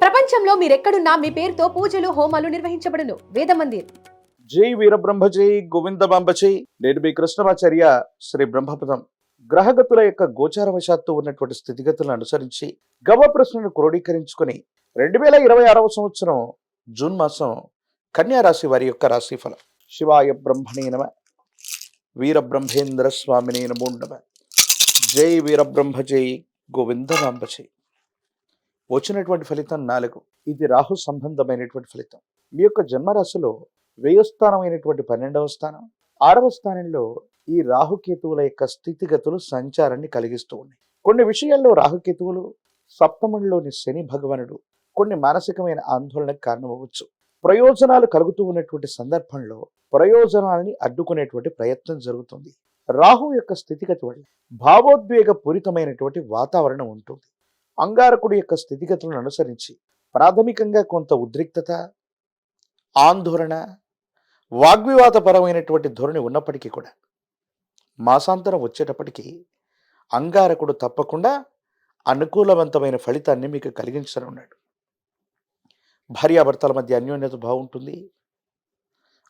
ప్రపంచంలో మీరెక్కడున్నా మీ పేరుతో పూజలు హోమాలు నిర్వహించబడును. వేద మందిర్. జై వీరబ్రహ్మ జై గోవిందమాంబ జై. నేను మీ కృష్ణమాచార్య శ్రీ బ్రహ్మపదం. గ్రహగతుల యొక్క గోచారవశాత్తు ఉన్నటువంటి స్థితిగతులను అనుసరించి గవ ప్రశ్నను క్రోడీకరించుకొని 2026 సంవత్సరం జూన్ మాసం కన్యా రాశి వారి యొక్క రాశిఫలం. శివాయ బ్రహ్మణే నమ. వీరబ్రహ్మేంద్ర స్వామినే నమో నమ. జై వీరబ్రహ్మ జై గోవిందమాంబ జై. వచ్చినటువంటి ఫలితం 4. ఇది రాహు సంబంధమైనటువంటి ఫలితం. మీ యొక్క జన్మరాశిలో వ్యయస్థానమైనటువంటి 12వ స్థానం, 6వ స్థానంలో ఈ రాహుకేతువుల యొక్క స్థితిగతులు సంచారాన్ని కలిగిస్తూ ఉన్నాయి. కొన్ని విషయాల్లో రాహుకేతువులు, సప్తమంలోని శని భగవానుడు కొన్ని మానసికమైన ఆందోళనకు కారణమవచ్చు. ప్రయోజనాలు కలుగుతూ ఉన్నటువంటి సందర్భంలో ప్రయోజనాలని అడ్డుకునేటువంటి ప్రయత్నం జరుగుతుంది. రాహు యొక్క స్థితిగతి వల్ల భావోద్వేగ పూరితమైనటువంటి వాతావరణం ఉంటుంది. అంగారకుడి యొక్క స్థితిగతులను అనుసరించి ప్రాథమికంగా కొంత ఉద్రిక్తత, ఆందోళన, వాగ్వివాదపరమైనటువంటి ధోరణి ఉన్నప్పటికీ కూడా మాసాంతరం వచ్చేటప్పటికీ అంగారకుడు తప్పకుండా అనుకూలవంతమైన ఫలితాన్ని మీకు కలిగించనున్నాడు. భార్యాభర్తల మధ్య అన్యోన్యత బాగుంటుంది,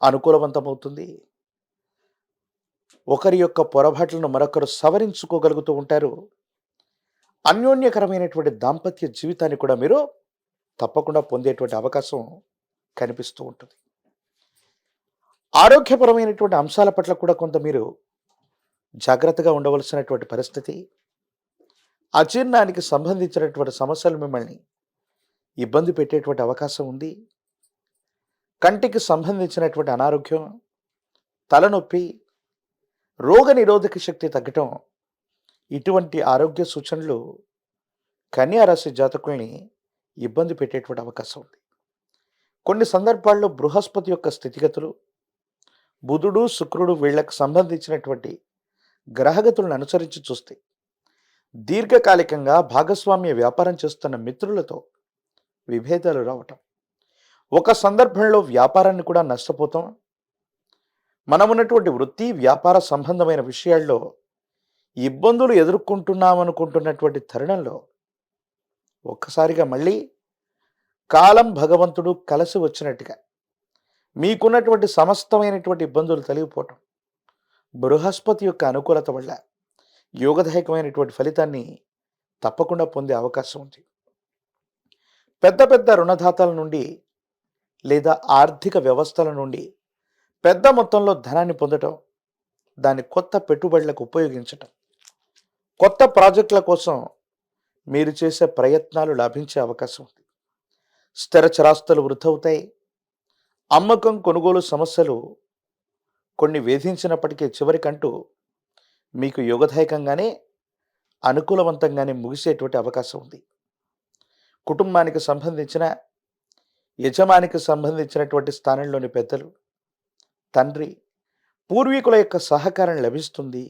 అనుకూలవంతమవుతుంది. ఒకరి యొక్క పొరపాట్లను మరొకరు సవరించుకోగలుగుతూ ఉంటారు. అన్యోన్యకరమైనటువంటి దాంపత్య జీవితాన్ని కూడా మీరు తప్పకుండా పొందేటువంటి అవకాశం కనిపిస్తూ ఉంటుంది. ఆరోగ్యపరమైనటువంటి అంశాల పట్ల కూడా కొంత మీరు జాగ్రత్తగా ఉండవలసినటువంటి పరిస్థితి. అజీర్ణానికి సంబంధించినటువంటి సమస్యలు మిమ్మల్ని ఇబ్బంది పెట్టేటువంటి అవకాశం ఉంది. కంటికి సంబంధించినటువంటి అనారోగ్యం, తలనొప్పి, రోగ నిరోధక శక్తి తగ్గటం, ఇటువంటి ఆరోగ్య సూచనలు కన్యా రాశి జాతకుల్ని ఇబ్బంది పెట్టేటువంటి అవకాశం ఉంది. కొన్ని సందర్భాల్లో బృహస్పతి యొక్క స్థితిగతులు, బుధుడు, శుక్రుడు వీళ్ళకు సంబంధించినటువంటి గ్రహగతులను అనుసరించి చూస్తే దీర్ఘకాలికంగా భాగస్వామ్య వ్యాపారం చేస్తున్న మిత్రులతో విభేదాలు రావటం, ఒక సందర్భంలో వ్యాపారాన్ని కూడా నష్టపోతాం. మనమున్నటువంటి వృత్తి వ్యాపార సంబంధమైన విషయాల్లో ఇబ్బందులు ఎదుర్కొంటున్నామనుకుంటున్నటువంటి తరుణంలో ఒక్కసారిగా మళ్ళీ కాలం, భగవంతుడు కలిసి వచ్చినట్టుగా మీకున్నటువంటి సమస్తమైనటువంటి ఇబ్బందులు తొలగిపోవటం, బృహస్పతి యొక్క అనుకూలత వల్ల యోగదాయకమైనటువంటి ఫలితాన్ని తప్పకుండా పొందే అవకాశం ఉంది. పెద్ద పెద్ద రుణదాతల నుండి లేదా ఆర్థిక వ్యవస్థల నుండి పెద్ద మొత్తంలో ధనాన్ని పొందటం, దాన్ని కొత్త పెట్టుబడులకు ఉపయోగించటం, కొత్త ప్రాజెక్టుల కోసం మీరు చేసే ప్రయత్నాలు లాభించే అవకాశం ఉంది. స్థిర చరాస్తులు వృద్ధి అవుతాయి. అమ్మకం, కొనుగోలు సమస్యలు కొన్ని వేధించినప్పటికీ చివరికంటూ మీకు యోగదాయకంగానే, అనుకూలవంతంగానే ముగిసేటువంటి అవకాశం ఉంది. కుటుంబానికి సంబంధించిన, యజమానికి సంబంధించినటువంటి స్థానంలోని పెద్దలు, తండ్రి, పూర్వీకుల యొక్క సహకారం లభిస్తుంది.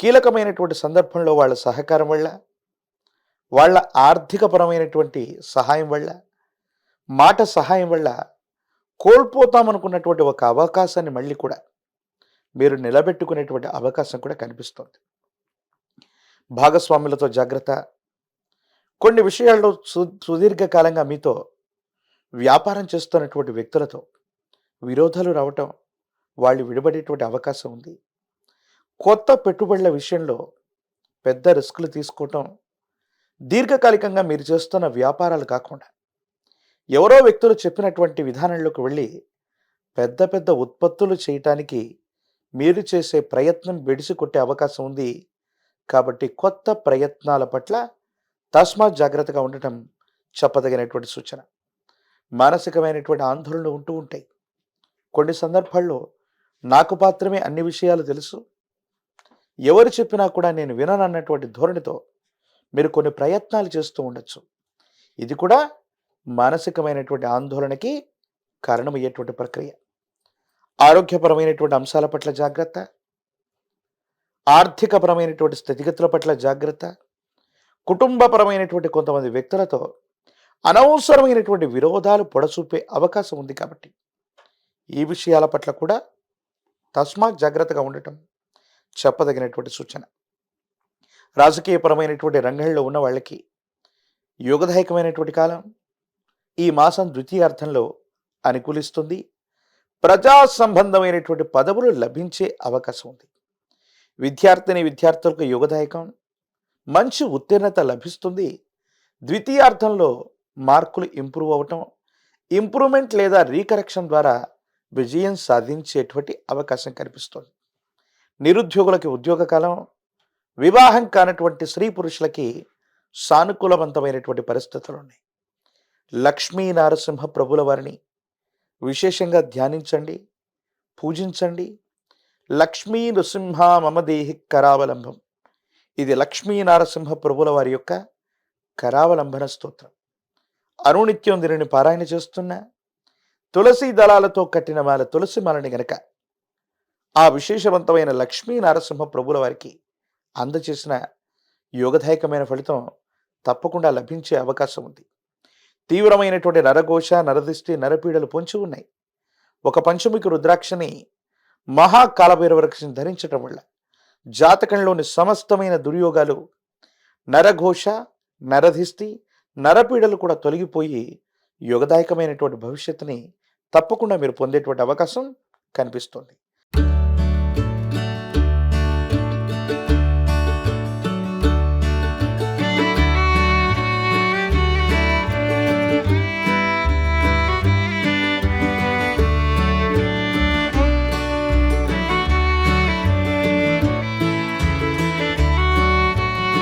కీలకమైనటువంటి సందర్భంలో వాళ్ళ సహకారం వల్ల, వాళ్ళ ఆర్థికపరమైనటువంటి సహాయం వల్ల, మాట సహాయం వల్ల కోల్పోతామనుకున్నటువంటి ఒక అవకాశాన్ని మళ్ళీ కూడా మీరు నిలబెట్టుకునేటువంటి అవకాశం కూడా కనిపిస్తుంది. భాగస్వాములతో జాగ్రత్త. కొన్ని విషయాల్లో సుదీర్ఘకాలంగా మీతో వ్యాపారం చేస్తున్నటువంటి వ్యక్తులతో విరోధాలు రావటం, వాళ్ళు విడిపడేటువంటి అవకాశం ఉంది. కొత్త పెట్టుబడుల విషయంలో పెద్ద రిస్కులు తీసుకోవటం, దీర్ఘకాలికంగా మీరు చేస్తున్న వ్యాపారాలు కాకుండా ఎవరో వ్యక్తులు చెప్పినటువంటి విధానంలోకి వెళ్ళి పెద్ద పెద్ద ఉత్పత్తులు చేయటానికి మీరు చేసే ప్రయత్నం బెడిసి కొట్టే అవకాశం ఉంది. కాబట్టి కొత్త ప్రయత్నాల పట్ల తస్మాత్ జాగ్రత్తగా ఉండటం చెప్పదగినటువంటి సూచన. మానసికమైనటువంటి ఆందోళనలు ఉంటూ ఉంటాయి. కొన్ని సందర్భాల్లో నాకు మాత్రమే అన్ని విషయాలు తెలుసు, ఎవరు చెప్పినా కూడా నేను విననన్నటువంటి ధోరణితో మీరు కొన్ని ప్రయత్నాలు చేస్తూ ఉండొచ్చు. ఇది కూడా మానసికమైనటువంటి ఆందోళనకి కారణమయ్యేటువంటి ప్రక్రియ. ఆరోగ్యపరమైనటువంటి అంశాల పట్ల జాగ్రత్త, ఆర్థికపరమైనటువంటి స్థితిగతుల పట్ల జాగ్రత్త, కుటుంబపరమైనటువంటి కొంతమంది వ్యక్తులతో అనవసరమైనటువంటి విరోధాలు పొడసూపే అవకాశం ఉంది. కాబట్టి ఈ విషయాల పట్ల కూడా తస్మాత్ జాగ్రత్తగా ఉండటం చెప్పదగినటువంటి సూచన. రాజకీయపరమైనటువంటి రంగంలో ఉన్న వాళ్ళకి యోగదాయకమైనటువంటి కాలం. ఈ మాసం ద్వితీయార్థంలో అనుకూలిస్తుంది. ప్రజా సంబంధమైనటువంటి పదవులు లభించే అవకాశం ఉంది. విద్యార్థులకు యుగదాయకం, మంచి ఉత్తీర్ణత లభిస్తుంది. ద్వితీయార్థంలో మార్కులు ఇంప్రూవ్ అవటం, ఇంప్రూవ్మెంట్ లేదా రీకరెక్షన్ ద్వారా విజయం సాధించేటువంటి అవకాశం కనిపిస్తుంది. నిరుద్యోగులకి ఉద్యోగ కాలం, వివాహం కానటువంటి స్త్రీ పురుషులకి సానుకూలవంతమైనటువంటి పరిస్థితులు ఉన్నాయి. లక్ష్మీ నారసింహ ప్రభుల వారిని విశేషంగా ధ్యానించండి, పూజించండి. లక్ష్మీ నృసింహ మమ దేహి కరావలంబం, ఇది లక్ష్మీ నారసింహ ప్రభుల వారి యొక్క కరావలంబన స్తోత్రం. అనునిత్యం దీనిని పారాయణ చేస్తున్న తులసి దళాలతో కట్టిన మాల తులసి మాలని గనక ఆ విశేషవంతమైన లక్ష్మీ నారసింహ ప్రభుల వారికి అందచేసిన యోగదాయకమైన ఫలితం తప్పకుండా లభించే అవకాశం ఉంది. తీవ్రమైనటువంటి నరఘోష, నరదిష్టి, నరపీడలు పొంచి ఉన్నాయి. ఒక పంచముఖి రుద్రాక్షని మహాకాలభైరవరక్షని ధరించటం వల్ల జాతకంలోని సమస్తమైన దుర్యోగాలు, నరఘోష, నరదిష్టి, నరపీడలు కూడా తొలగిపోయి యోగదాయకమైనటువంటి భవిష్యత్తుని తప్పకుండా మీరు పొందేటువంటి అవకాశం కనిపిస్తుంది.